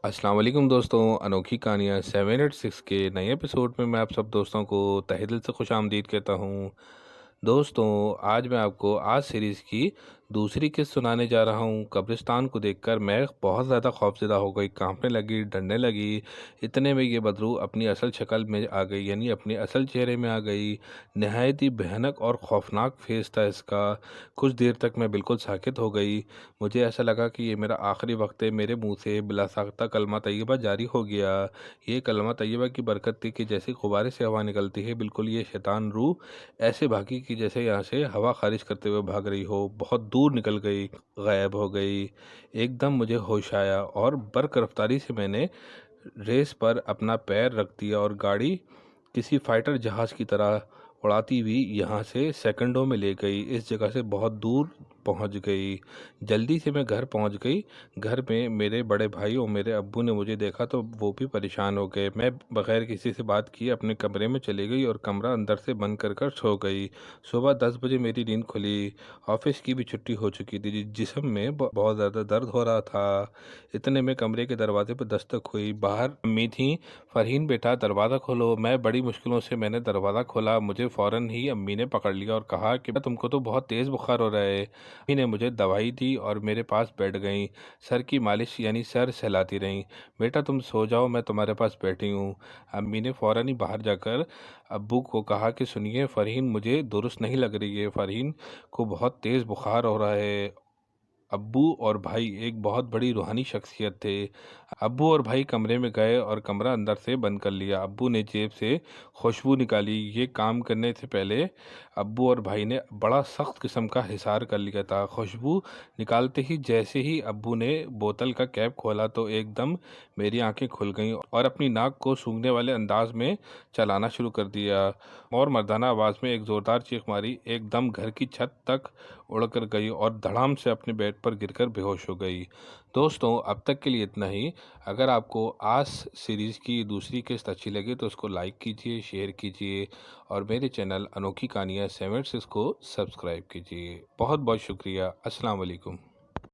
السلام علیکم دوستوں، انوکھی کہانیاں 786 کے نئے ایپیسوڈ میں آپ سب دوستوں کو تہہ دل سے خوش آمدید کہتا ہوں۔ دوستوں، آج میں آپ کو آج سیریز کی دوسری قسط سنانے جا رہا ہوں۔ قبرستان کو دیکھ کر میں بہت زیادہ خوفزدہ ہو گئی، کانپنے لگی، ڈرنے لگی۔ اتنے میں یہ بدرو اپنی اصل شکل میں آ گئی، یعنی اپنے اصل چہرے میں آ گئی۔ نہایت ہی بھیانک اور خوفناک فیس تھا اس کا۔ کچھ دیر تک میں بالکل ساکت ہو گئی۔ مجھے ایسا لگا کہ یہ میرا آخری وقت ہے۔ میرے منہ سے بلا ساختہ کلمہ طیبہ جاری ہو گیا۔ یہ کلمہ طیبہ کی برکت تھی کہ جیسے غبارے سے ہوا نکلتی ہے، بالکل یہ شیطان روح ایسے بھاگی کہ جیسے یہاں سے ہوا خارج کرتے ہوئے بھاگ رہی ہو، بہت دور نکل گئی، غائب ہو گئی۔ ایک دم مجھے ہوش آیا اور برق رفتاری سے میں نے ریس پر اپنا پیر رکھ دیا اور گاڑی کسی فائٹر جہاز کی طرح اڑاتی ہوئی یہاں سے سیکنڈوں میں لے گئی، اس جگہ سے بہت دور پہنچ گئی۔ جلدی سے میں گھر پہنچ گئی۔ گھر میں میرے بڑے بھائی اور میرے ابو نے مجھے دیکھا تو وہ بھی پریشان ہو گئے۔ میں بغیر کسی سے بات کیے اپنے کمرے میں چلی گئی اور کمرہ اندر سے بند کر سو گئی۔ صبح 10 بجے میری نیند کھلی۔ آفس کی بھی چھٹی ہو چکی تھی، جسم میں بہت زیادہ درد ہو رہا تھا۔ اتنے میں کمرے کے دروازے پر دستک ہوئی۔ باہر امی تھیں۔ فرحین بیٹا دروازہ کھولو۔ میں بڑی مشکلوں سے میں نے دروازہ کھولا۔ مجھے فوراً ہی امی نے پکڑ لیا اور کہا کہ تم کو تو بہت تیز بخار ہو رہا ہے۔ امی نے مجھے دوائی دی اور میرے پاس بیٹھ گئیں۔ سر کی مالش یعنی سر سہلاتی رہیں۔ بیٹا تم سو جاؤ، میں تمہارے پاس بیٹھی ہوں۔ امی نے فوراً ہی باہر جا کر ابو کو کہا کہ سنیے، فرحین مجھے درست نہیں لگ رہی ہے، فرحین کو بہت تیز بخار ہو رہا ہے۔ ابو اور بھائی ایک بہت بڑی روحانی شخصیت تھے۔ ابو اور بھائی کمرے میں گئے اور کمرہ اندر سے بند کر لیا۔ ابو نے جیب سے خوشبو نکالی۔ یہ کام کرنے سے پہلے ابو اور بھائی نے بڑا سخت قسم کا حصار کر لیا تھا۔ خوشبو نکالتے ہی جیسے ہی ابو نے بوتل کا کیپ کھولا تو ایک دم میری آنکھیں کھل گئیں اور اپنی ناک کو سونگھنے والے انداز میں چلانا شروع کر دیا اور مردانہ آواز میں ایک زوردار چیخ ماری۔ ایک دم گھر کی چھت تک اڑ کر گئی اور دھڑام سے اپنے بیڈ پر گر کر بے ہوش ہو گئی۔ دوستوں، اب تک کے لیے اتنا ہی۔ اگر آپ کو آس سیریز کی دوسری قسط اچھی لگے تو اس کو لائک کیجئے، شیئر کیجئے اور میرے چینل انوکھی کہانیاں 786 کو سبسکرائب کیجئے۔ بہت بہت شکریہ۔ السلام علیکم۔